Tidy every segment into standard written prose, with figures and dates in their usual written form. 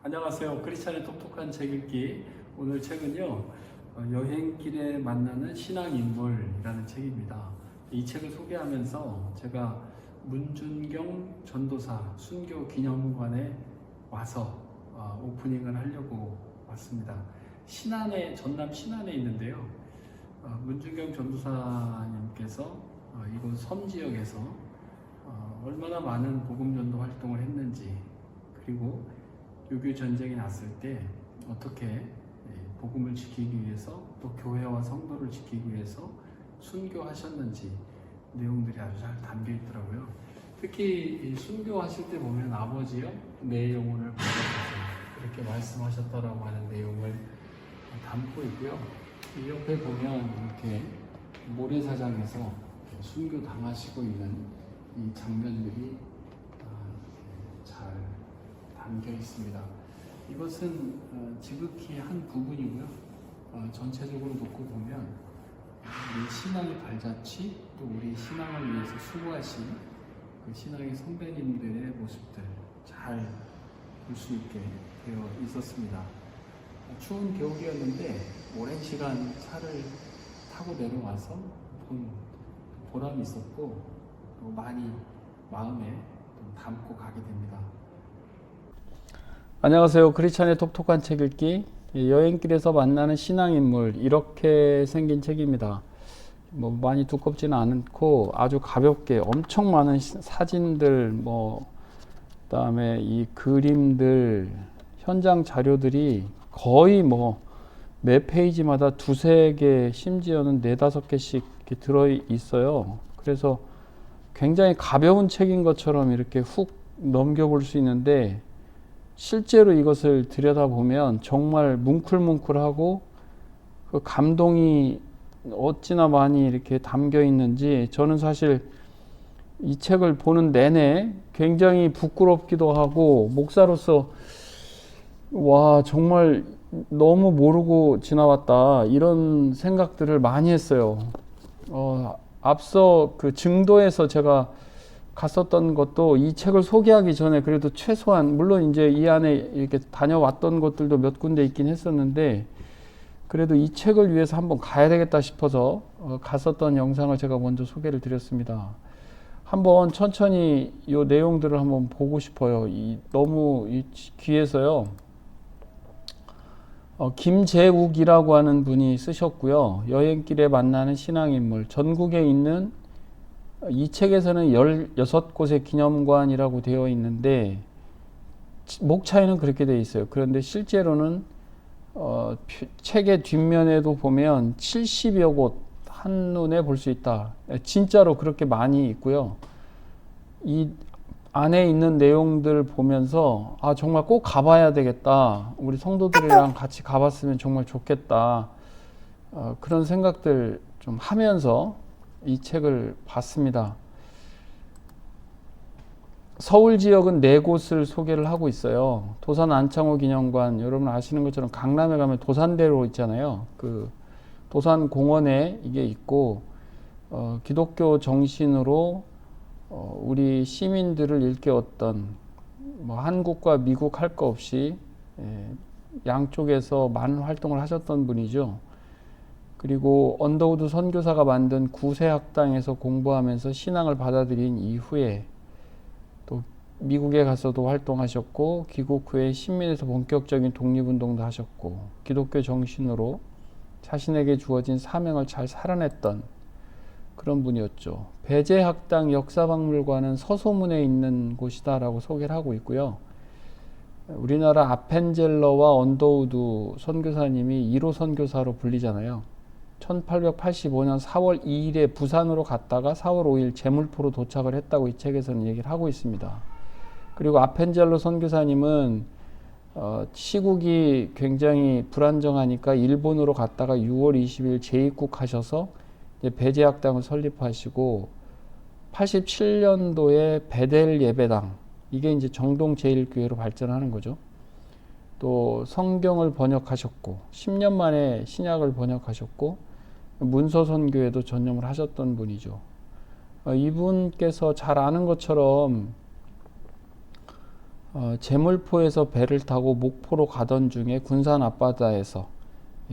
안녕하세요. 크리스찬의 똑똑한 책 읽기. 오늘 책은요, 여행길에 만나는 신앙인물이라는 책입니다. 이 책을 소개하면서 제가 문준경 전도사 순교 기념관에 와서 오프닝을 하려고 왔습니다. 전남 신안에 있는데요. 문준경 전도사님께서 이곳 섬 지역에서 얼마나 많은 복음전도 활동을 했는지, 그리고 유교 전쟁이 났을 때 어떻게 복음을 지키기 위해서, 또 교회와 성도를 지키기 위해서 순교하셨는지 내용들이 아주 잘 담겨 있더라고요. 특히 순교하실 때 보면 아버지요 내 영혼을 받아주세요 그렇게 말씀하셨다라고 하는 내용을 담고 있고요. 이 옆에 보면 이렇게 모래사장에서 순교 당하시고 있는 이 장면들이 잘 담겨 있습니다. 이것은 지극히 한 부분이고요. 전체적으로 놓고 보면 우리 신앙의 발자취, 또 우리 신앙을 위해서 수고하신 그 신앙의 선배님들의 모습들 잘 볼 수 있게 되어 있었습니다. 추운 겨울이었는데 오랜 시간 차를 타고 내려와서 본 보람이 있었고, 또 많이 마음에 담고 가게 됩니다. 안녕하세요. 크리스찬의 똑똑한 책 읽기. 여행길에서 만나는 신앙인물, 이렇게 생긴 책입니다. 뭐 많이 두껍지는 않고 아주 가볍게 엄청 많은 사진들, 그다음에 이 그림들, 현장 자료들이 거의 매 페이지마다 두세 개, 심지어는 네다섯 개씩 이렇게 들어 있어요. 그래서 굉장히 가벼운 책인 것처럼 이렇게 훅 넘겨볼 수 있는데, 실제로 이것을 들여다보면 정말 뭉클뭉클하고 그 감동이 어찌나 많이 이렇게 담겨 있는지, 저는 사실 이 책을 보는 내내 굉장히 부끄럽기도 하고, 목사로서 와, 정말 너무 모르고 지나왔다, 이런 생각들을 많이 했어요. 앞서 그 증도에서 제가 갔었던 것도 이 책을 소개하기 전에 그래도 최소한, 물론 이제 이 안에 이렇게 다녀왔던 것들도 몇 군데 있긴 했었는데, 그래도 이 책을 위해서 한번 가야 되겠다 싶어서 갔었던 영상을 제가 먼저 소개를 드렸습니다. 한번 천천히 이 내용들을 한번 보고 싶어요. 너무 귀해서요. 김재욱이라고 하는 분이 쓰셨고요. 여행길에 만나는 신앙인물, 전국에 있는, 이 책에서는 16곳의 기념관이라고 되어 있는데 목차에는 그렇게 되어 있어요. 그런데 실제로는 책의 뒷면에도 보면 70여 곳 한눈에 볼 수 있다. 진짜로 그렇게 많이 있고요. 이 안에 있는 내용들 보면서 정말 꼭 가봐야 되겠다, 우리 성도들이랑 같이 가봤으면 정말 좋겠다, 그런 생각들 좀 하면서 이 책을 봤습니다. 서울 지역은 4곳을 소개를 하고 있어요. 도산 안창호 기념관, 여러분 아시는 것처럼 강남에 가면 도산대로 있잖아요. 그 도산 공원에 이게 있고, 기독교 정신으로 우리 시민들을 일깨웠던, 한국과 미국 할 거 없이 양쪽에서 많은 활동을 하셨던 분이죠. 그리고 언더우드 선교사가 만든 구세학당에서 공부하면서 신앙을 받아들인 이후에 또 미국에 가서도 활동하셨고, 귀국 후에 신민에서 본격적인 독립운동도 하셨고, 기독교 정신으로 자신에게 주어진 사명을 잘 살아냈던 그런 분이었죠. 배재학당 역사박물관은 서소문에 있는 곳이다라고 소개를 하고 있고요. 우리나라 아펜젤러와 언더우드 선교사님이 1호 선교사로 불리잖아요. 1885년 4월 2일에 부산으로 갔다가 4월 5일 제물포로 도착을 했다고 이 책에서는 얘기를 하고 있습니다. 그리고 아펜젤로 선교사님은 시국이 굉장히 불안정하니까 일본으로 갔다가 6월 20일 재입국하셔서 이제 배재학당을 설립하시고, 87년도에 베델 예배당, 이게 이제 정동 제1교회로 발전하는 거죠. 또 성경을 번역하셨고, 10년 만에 신약을 번역하셨고, 문서 선교에도 전념을 하셨던 분이죠. 이분께서 잘 아는 것처럼 제물포에서 배를 타고 목포로 가던 중에 군산 앞바다에서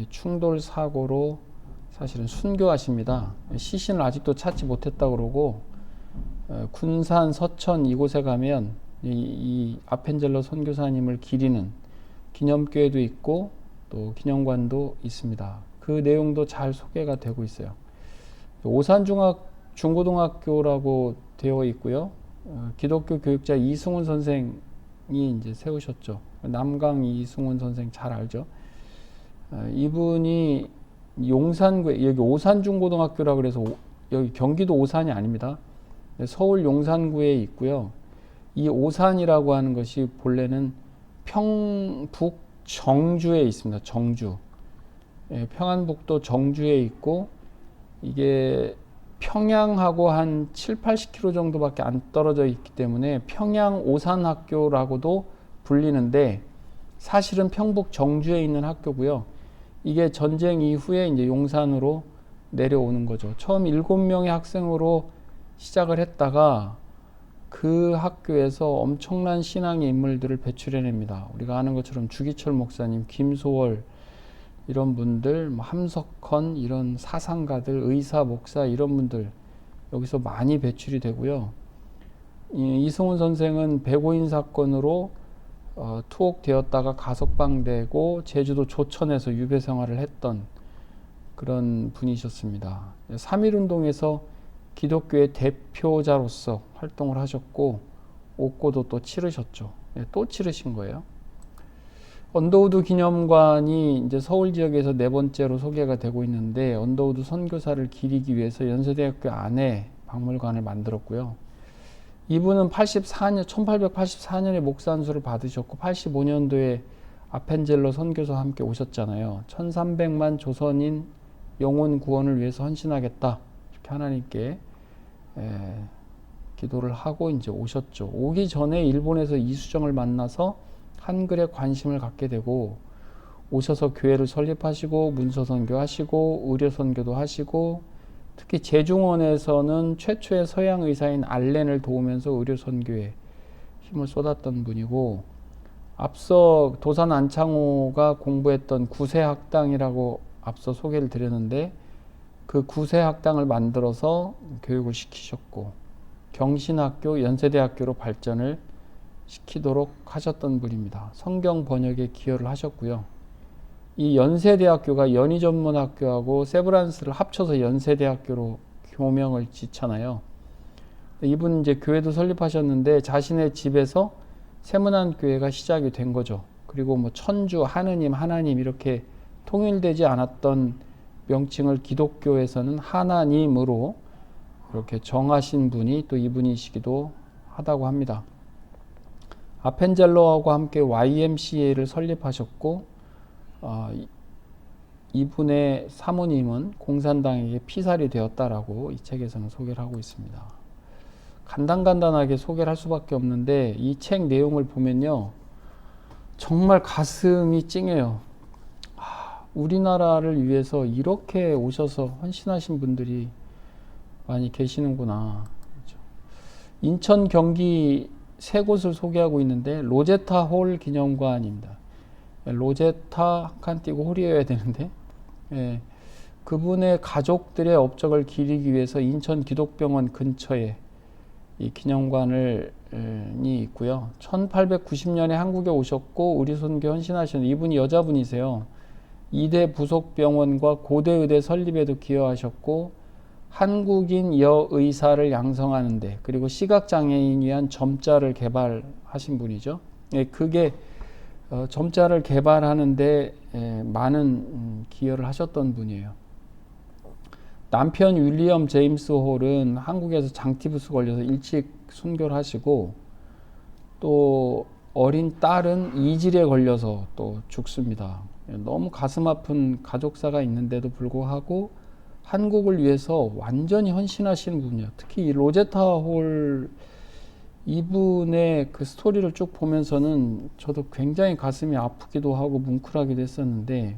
충돌 사고로 사실은 순교하십니다. 시신을 아직도 찾지 못했다고 그러고 군산 서천 이곳에 가면 이 아펜젤러 선교사님을 기리는 기념교회도 있고 또 기념관도 있습니다. 그 내용도 잘 소개가 되고 있어요. 오산중고등학교라고 되어 있고요. 기독교 교육자 이승훈 선생이 이제 세우셨죠. 남강 이승훈 선생 잘 알죠. 이분이 용산구에, 여기 오산중고등학교라 그래서 여기 경기도 오산이 아닙니다. 서울 용산구에 있고요. 이 오산이라고 하는 것이 본래는 평북 정주에 있습니다. 정주. 평안북도 정주에 있고 이게 평양하고 한 7, 80km 정도밖에 안 떨어져 있기 때문에 평양 오산학교라고도 불리는데 사실은 평북 정주에 있는 학교고요. 이게 전쟁 이후에 이제 용산으로 내려오는 거죠. 처음 7명의 학생으로 시작을 했다가 그 학교에서 엄청난 신앙의 인물들을 배출해냅니다. 우리가 아는 것처럼 주기철 목사님, 김소월 이런 분들, 함석헌 이런 사상가들, 의사, 목사 이런 분들 여기서 많이 배출이 되고요. 이승훈 선생은 백오인 사건으로 투옥되었다가 가석방되고 제주도 조천에서 유배 생활을 했던 그런 분이셨습니다. 3.1운동에서 기독교의 대표자로서 활동을 하셨고 옥고도 또 치르셨죠. 또 치르신 거예요. 언더우드 기념관이 이제 서울 지역에서 네 번째로 소개가 되고 있는데 언더우드 선교사를 기리기 위해서 연세대학교 안에 박물관을 만들었고요. 이분은 1884년에 목사 안수를 받으셨고 85년도에 아펜젤러 선교사와 함께 오셨잖아요. 1300만 조선인 영혼 구원을 위해서 헌신하겠다. 이렇게 하나님께 기도를 하고 이제 오셨죠. 오기 전에 일본에서 이수정을 만나서 한글에 관심을 갖게 되고 오셔서 교회를 설립하시고 문서 선교하시고 의료 선교도 하시고 특히 제중원에서는 최초의 서양 의사인 알렌을 도우면서 의료 선교에 힘을 쏟았던 분이고 앞서 도산 안창호가 공부했던 구세학당이라고 앞서 소개를 드렸는데 그 구세학당을 만들어서 교육을 시키셨고 경신학교, 연세대학교로 발전을 시키도록 하셨던 분입니다. 성경 번역에 기여를 하셨고요. 이 연세대학교가 연희전문학교하고 세브란스를 합쳐서 연세대학교로 교명을 짓잖아요. 이분 이제 교회도 설립하셨는데 자신의 집에서 세문안교회가 시작이 된 거죠. 그리고 뭐 천주, 하느님 이렇게 통일되지 않았던 명칭을 기독교에서는 하나님으로 이렇게 정하신 분이 또 이분이시기도 하다고 합니다. 아펜젤러하고 함께 YMCA를 설립하셨고 이분의 사모님은 공산당에게 피살이 되었다라고 이 책에서는 소개를 하고 있습니다. 간단하게 소개를 할 수밖에 없는데 이 책 내용을 보면요 정말 가슴이 찡해요. 우리나라를 위해서 이렇게 오셔서 헌신하신 분들이 많이 계시는구나. 그렇죠. 인천, 경기 세 곳을 소개하고 있는데 로제타 홀 기념관입니다. 로제타 한 칸 띄고 홀이어야 되는데 그분의 가족들의 업적을 기리기 위해서 인천 기독병원 근처에 이 기념관이 있고요. 1890년에 한국에 오셨고 의료선교 헌신하시는 이분이 여자분이세요. 이대 부속병원과 고대의대 설립에도 기여하셨고 한국인 여의사를 양성하는 데 그리고 시각장애인 위한 점자를 개발하신 분이죠. 그게 점자를 개발하는 데 많은 기여를 하셨던 분이에요. 남편 윌리엄 제임스 홀은 한국에서 장티푸스 걸려서 일찍 순교를 하시고 또 어린 딸은 이질에 걸려서 또 죽습니다. 너무 가슴 아픈 가족사가 있는데도 불구하고 한국을 위해서 완전히 헌신하시는 분이에요. 특히 이 로제타 홀 이분의 그 스토리를 쭉 보면서는 저도 굉장히 가슴이 아프기도 하고 뭉클하기도 했었는데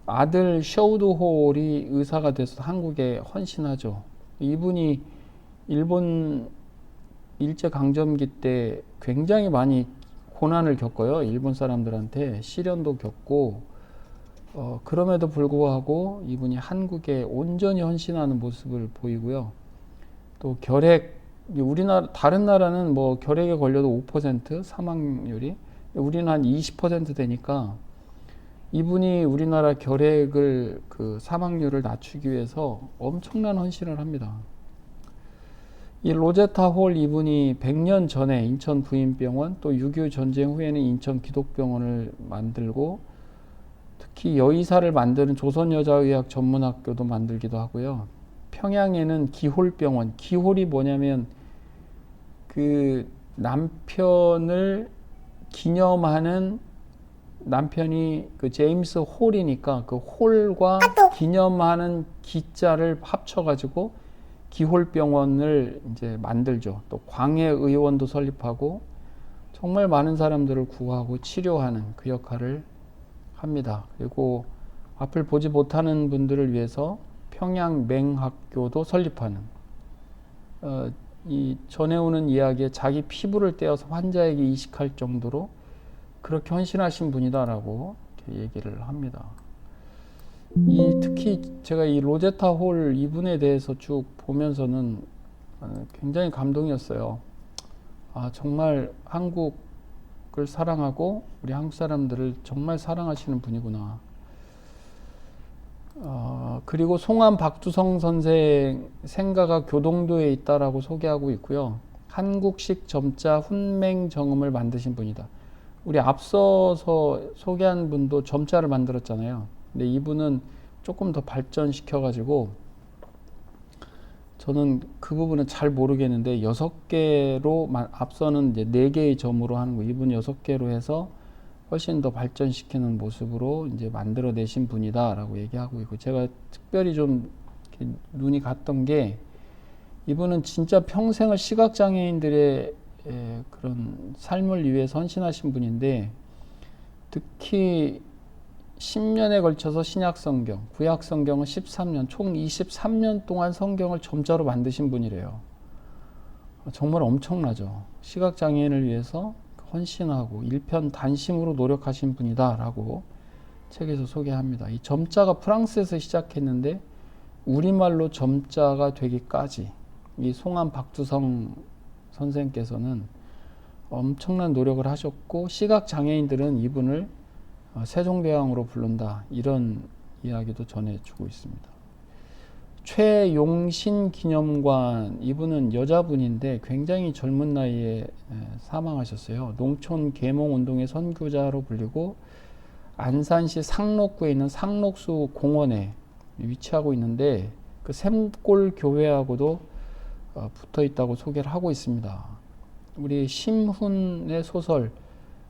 아들 셔우드 홀이 의사가 돼서 한국에 헌신하죠. 이분이 일본 일제강점기 때 굉장히 많이 고난을 겪어요. 일본 사람들한테 시련도 겪고, 그럼에도 불구하고 이분이 한국에 온전히 헌신하는 모습을 보이고요. 또 결핵, 우리나라, 다른 나라는 뭐 결핵에 걸려도 5% 사망률이, 우리는 한 20% 되니까 이분이 우리나라 결핵을 그 사망률을 낮추기 위해서 엄청난 헌신을 합니다. 이 로제타 홀 이분이 100년 전에 인천 부인병원, 또 6.25 전쟁 후에는 인천 기독병원을 만들고, 특히 여의사를 만드는 조선여자의학 전문학교도 만들기도 하고요. 평양에는 기홀병원, 기홀이 뭐냐면 그 남편을 기념하는, 남편이 그 제임스 홀이니까 그 홀과 기념하는 기자를 합쳐가지고 기홀병원을 이제 만들죠. 또 광해의원도 설립하고 정말 많은 사람들을 구하고 치료하는 그 역할을 합니다. 그리고 앞을 보지 못하는 분들을 위해서 평양맹학교도 설립하는, 이 전해오는 이야기에 자기 피부를 떼어서 환자에게 이식할 정도로 그렇게 헌신하신 분이다라고 이렇게 얘기를 합니다. 특히 제가 이 로제타 홀 이분에 대해서 쭉 보면서는 굉장히 감동이었어요. 정말 한국을 사랑하고 우리 한국 사람들을 정말 사랑하시는 분이구나. 그리고 송암 박두성 선생 생가가 교동도에 있다라고 소개하고 있고요. 한국식 점자 훈맹정음을 만드신 분이다. 우리 앞서서 소개한 분도 점자를 만들었잖아요. 근데 이분은 조금 더 발전시켜가지고, 저는 그 부분은 잘 모르겠는데 6개로, 앞서는 이제 4개의 점으로 하는 거, 이분 6개로 해서 훨씬 더 발전시키는 모습으로 이제 만들어내신 분이다라고 얘기하고 있고, 제가 특별히 좀 눈이 갔던 게, 이분은 진짜 평생을 시각장애인들의 그런 삶을 위해 헌신하신 분인데, 특히 10년에 걸쳐서 신약성경, 구약성경은 13년, 총 23년 동안 성경을 점자로 만드신 분이래요. 정말 엄청나죠. 시각장애인을 위해서 헌신하고 일편단심으로 노력하신 분이다 라고 책에서 소개합니다. 이 점자가 프랑스에서 시작했는데 우리말로 점자가 되기까지 이 송암 박두성 선생께서는 엄청난 노력을 하셨고, 시각장애인들은 이분을 세종대왕으로 부른다, 이런 이야기도 전해주고 있습니다. 최용신 기념관, 이분은 여자분인데 굉장히 젊은 나이에 사망하셨어요. 농촌 계몽운동의 선구자로 불리고, 안산시 상록구에 있는 상록수 공원에 위치하고 있는데, 그 샘골 교회하고도 붙어 있다고 소개를 하고 있습니다. 우리 심훈의 소설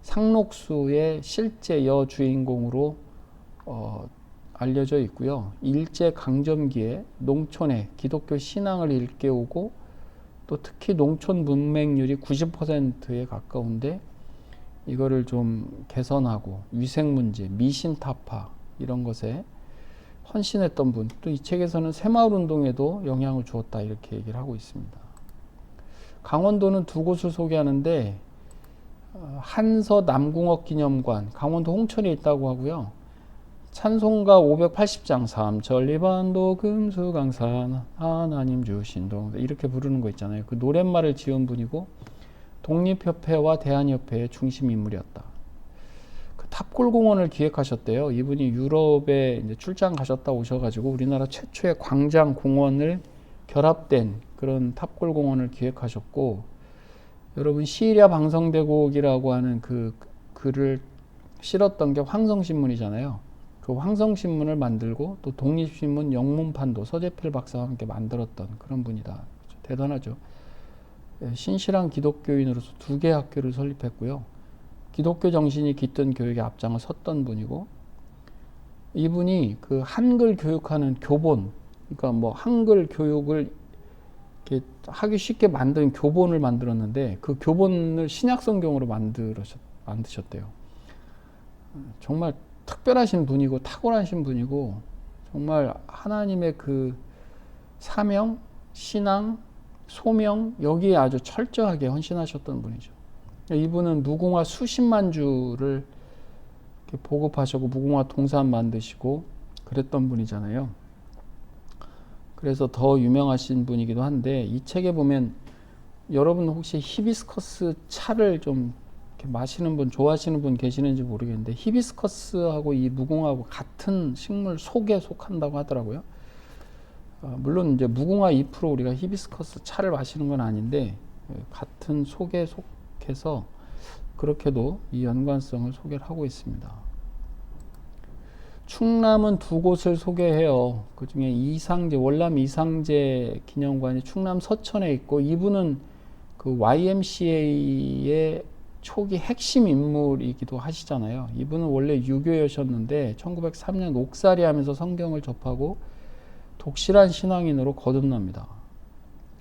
상록수의 실제 여주인공으로 알려져 있고요. 일제강점기에 농촌에 기독교 신앙을 일깨우고, 또 특히 농촌 문맹률이 90%에 가까운데 이거를 좀 개선하고 위생문제, 미신타파 이런 것에 헌신했던 분, 또 이 책에서는 새마을운동에도 영향을 주었다, 이렇게 얘기를 하고 있습니다. 강원도는 2곳을 소개하는데, 한서 남궁옥 기념관, 강원도 홍천에 있다고 하고요. 찬송가 580장, 삼천리반도 금수강산 하나님 주신 동, 이렇게 부르는 거 있잖아요. 그 노랫말을 지은 분이고, 독립협회와 대한협회의 중심 인물이었다. 그 탑골공원을 기획하셨대요. 이분이 유럽에 이제 출장 가셨다 오셔가지고 우리나라 최초의 광장 공원을 결합된 그런 탑골공원을 기획하셨고, 여러분 시리아 방성대곡이라고 하는 그 글을 실었던 게 황성신문이잖아요. 그 황성신문을 만들고, 또 독립신문 영문판도 서재필 박사와 함께 만들었던 그런 분이다. 대단하죠. 신실한 기독교인으로서 2개 학교를 설립했고요. 기독교 정신이 깃든 교육에 앞장을 섰던 분이고, 이분이 그 한글 교육하는 교본, 그러니까 뭐 한글 교육을 이렇게 하기 쉽게 만든 교본을 만들었는데, 그 교본을 신약성경으로 만드셨대요. 정말 특별하신 분이고 탁월하신 분이고, 정말 하나님의 그 사명, 신앙, 소명, 여기에 아주 철저하게 헌신하셨던 분이죠. 이분은 무궁화 수십만 주를 이렇게 보급하시고 무궁화 동산 만드시고 그랬던 분이잖아요. 그래서 더 유명하신 분이기도 한데, 이 책에 보면 여러분 혹시 히비스커스 차를 좀 이렇게 마시는 분, 좋아하시는 분 계시는지 모르겠는데, 히비스커스하고 이 무궁화하고 같은 식물 속에 속한다고 하더라고요. 물론 이제 무궁화 잎으로 우리가 히비스커스 차를 마시는 건 아닌데, 같은 속에 속해서 그렇게도 이 연관성을 소개를 하고 있습니다. 충남은 두 곳을 소개해요. 그 중에 이상제, 월남 이상제 기념관이 충남 서천에 있고, 이분은 그 YMCA의 초기 핵심 인물이기도 하시잖아요. 이분은 원래 유교여셨는데 1903년 옥살이 하면서 성경을 접하고 독실한 신앙인으로 거듭납니다.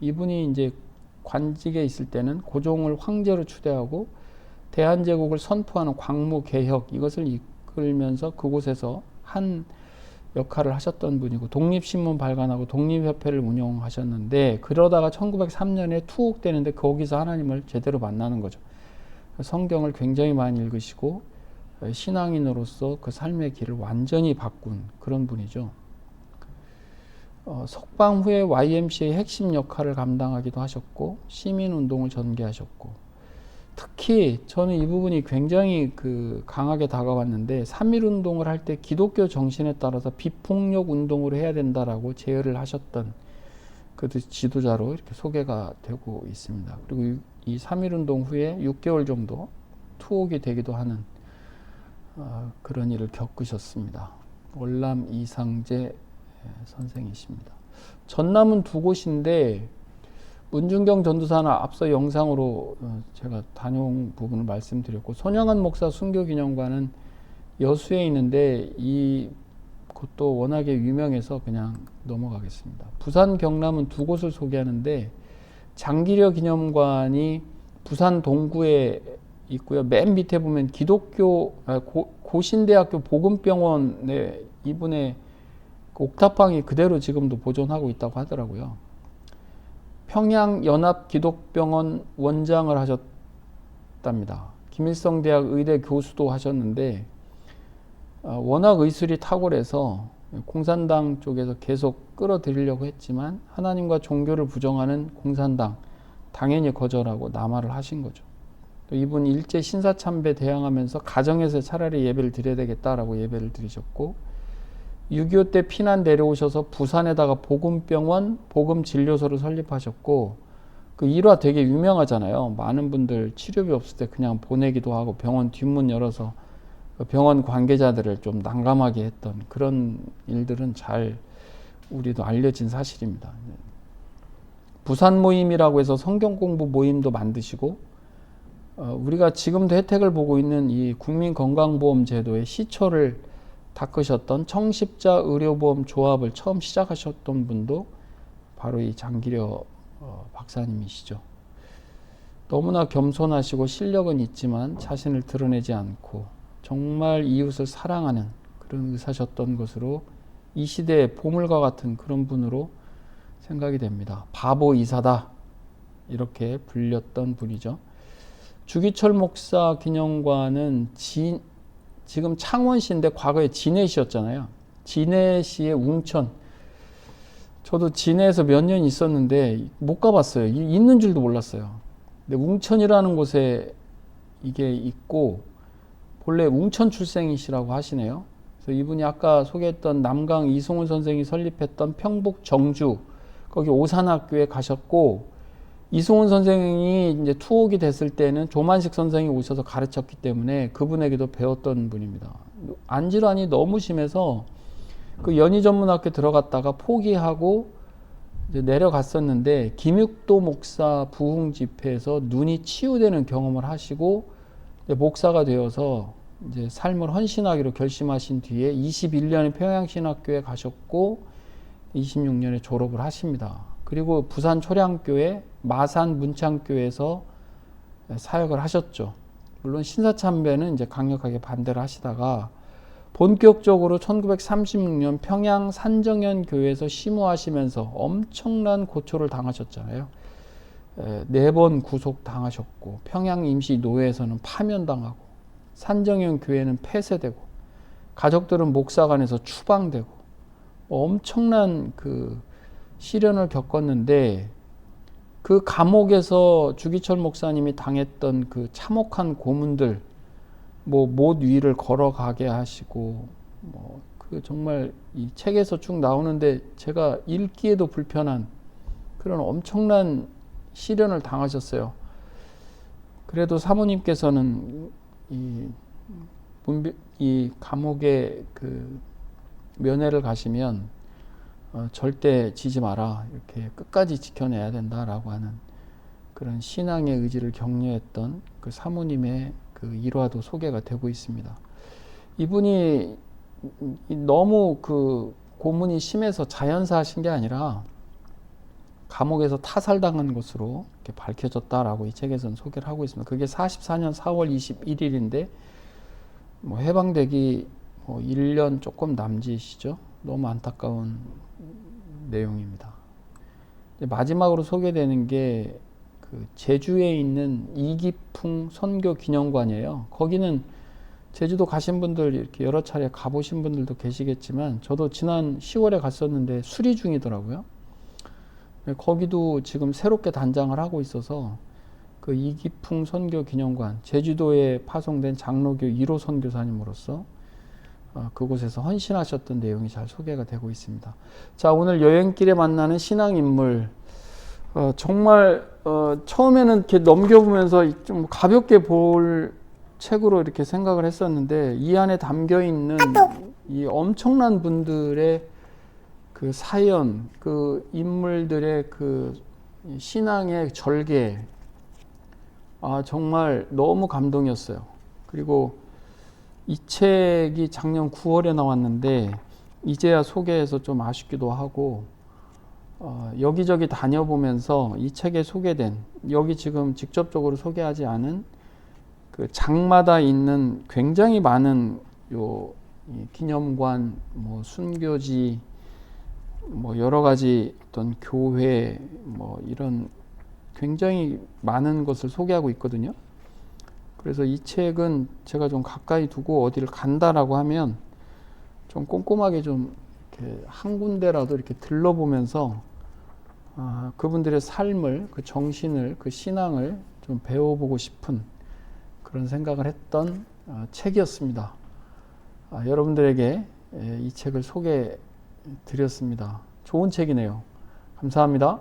이분이 이제 관직에 있을 때는 고종을 황제로 추대하고 대한제국을 선포하는 광무개혁, 이것을 이끌면서 그곳에서 한 역할을 하셨던 분이고, 독립신문 발간하고 독립협회를 운영하셨는데, 그러다가 1903년에 투옥되는데 거기서 하나님을 제대로 만나는 거죠. 성경을 굉장히 많이 읽으시고 신앙인으로서 그 삶의 길을 완전히 바꾼 그런 분이죠. 석방 후에 YMCA의 핵심 역할을 감당하기도 하셨고, 시민운동을 전개하셨고, 특히 저는 이 부분이 굉장히 강하게 다가왔는데, 3.1운동을 할 때 기독교 정신에 따라서 비폭력 운동으로 해야 된다라고 제의를 하셨던 그 지도자로 이렇게 소개가 되고 있습니다. 그리고 이 3.1운동 후에 6개월 정도 투옥이 되기도 하는 그런 일을 겪으셨습니다. 월남 이상제 선생이십니다. 전남은 두 곳인데, 문중경 전도사는 앞서 영상으로 제가 다녀온 부분을 말씀드렸고, 손영한 목사 순교기념관은 여수에 있는데 이 곳도 워낙에 유명해서 그냥 넘어가겠습니다. 부산 경남은 두 곳을 소개하는데, 장기려 기념관이 부산 동구에 있고요. 맨 밑에 보면 고신대학교 복음병원에 이분의 옥탑방이 그대로 지금도 보존하고 있다고 하더라고요. 평양연합기독병원 원장을 하셨답니다. 김일성대학 의대 교수도 하셨는데, 워낙 의술이 탁월해서 공산당 쪽에서 계속 끌어들이려고 했지만 하나님과 종교를 부정하는 공산당 당연히 거절하고 남하를 하신 거죠. 또 이분 일제 신사참배 대항하면서 가정에서 차라리 예배를 드려야 되겠다라고 예배를 드리셨고, 6.25 때 피난 내려오셔서 부산에다가 복음병원, 복음진료소를 설립하셨고, 그 일화 되게 유명하잖아요. 많은 분들 치료비 없을 때 그냥 보내기도 하고 병원 뒷문 열어서 병원 관계자들을 좀 난감하게 했던 그런 일들은 잘 우리도 알려진 사실입니다. 부산 모임이라고 해서 성경 공부 모임도 만드시고, 우리가 지금도 혜택을 보고 있는 이 국민건강보험 제도의 시초를 닦으셨던 청십자 의료보험 조합을 처음 시작하셨던 분도 바로 이 장기려 박사님이시죠. 너무나 겸손하시고 실력은 있지만 자신을 드러내지 않고 정말 이웃을 사랑하는 그런 의사셨던 것으로 이 시대의 보물과 같은 그런 분으로 생각이 됩니다. 바보 이사다, 이렇게 불렸던 분이죠. 주기철 목사 기념관은 지금 창원시인데 과거에 진해시였잖아요. 진해시의 웅천. 저도 진해에서 몇 년 있었는데 못 가봤어요. 있는 줄도 몰랐어요. 근데 웅천이라는 곳에 이게 있고, 본래 웅천 출생이시라고 하시네요. 그래서 이분이 아까 소개했던 남강 이승훈 선생이 설립했던 평북 정주, 거기 오산학교에 가셨고, 이승훈 선생이 이제 투옥이 됐을 때는 조만식 선생이 오셔서 가르쳤기 때문에 그분에게도 배웠던 분입니다. 안질환이 너무 심해서 그 연희전문학교 들어갔다가 포기하고 이제 내려갔었는데, 김육도 목사 부흥 집회에서 눈이 치유되는 경험을 하시고 이제 목사가 되어서 이제 삶을 헌신하기로 결심하신 뒤에 21년에 평양신학교에 가셨고 26년에 졸업을 하십니다. 그리고 부산 초량교회, 마산 문창교회에서 사역을 하셨죠. 물론 신사참배는 이제 강력하게 반대를 하시다가 본격적으로 1936년 평양 산정현 교회에서 심우하시면서 엄청난 고초를 당하셨잖아요. 4번 구속당하셨고, 평양 임시 노예에서는 파면당하고, 산정형 교회는 폐쇄되고, 가족들은 목사관에서 추방되고, 엄청난 그 시련을 겪었는데, 그 감옥에서 주기철 목사님이 당했던 그 참혹한 고문들, 못 위를 걸어가게 하시고, 그 정말 이 책에서 쭉 나오는데 제가 읽기에도 불편한 그런 엄청난 시련을 당하셨어요. 그래도 사모님께서는 이 감옥에 그 면회를 가시면 절대 지지 마라, 이렇게 끝까지 지켜내야 된다라고 하는 그런 신앙의 의지를 격려했던 그 사모님의 그 일화도 소개가 되고 있습니다. 이분이 너무 그 고문이 심해서 자연사 하신 게 아니라 감옥에서 타살당한 것으로 이렇게 밝혀졌다라고 이 책에서는 소개를 하고 있습니다. 그게 44년 4월 21일인데 해방되기 1년 조금 남짓이죠. 너무 안타까운 내용입니다. 마지막으로 소개되는 게 그 제주에 있는 이기풍 선교 기념관이에요. 거기는 제주도 가신 분들, 이렇게 여러 차례 가보신 분들도 계시겠지만, 저도 지난 10월에 갔었는데 수리 중이더라고요. 거기도 지금 새롭게 단장을 하고 있어서 그 이기풍 선교 기념관, 제주도에 파송된 장로교 1호 선교사님으로서 그곳에서 헌신하셨던 내용이 잘 소개가 되고 있습니다. 자, 오늘 여행길에 만나는 신앙인물, 정말 처음에는 이렇게 넘겨보면서 좀 가볍게 볼 책으로 이렇게 생각을 했었는데, 이 안에 담겨 있는 이 엄청난 분들의 그 사연, 그 인물들의 그 신앙의 절개, 정말 너무 감동이었어요. 그리고 이 책이 작년 9월에 나왔는데 이제야 소개해서 좀 아쉽기도 하고, 여기저기 다녀보면서 이 책에 소개된, 여기 지금 직접적으로 소개하지 않은 그 장마다 있는 굉장히 많은 기념관, 순교지, 여러 가지 어떤 교회, 이런 굉장히 많은 것을 소개하고 있거든요. 그래서 이 책은 제가 좀 가까이 두고 어디를 간다라고 하면 좀 꼼꼼하게 좀 이렇게 한 군데라도 이렇게 들러보면서 그분들의 삶을, 그 정신을, 그 신앙을 좀 배워보고 싶은 그런 생각을 했던 책이었습니다. 여러분들에게 이 책을 소개해 드렸습니다. 좋은 책이네요. 감사합니다.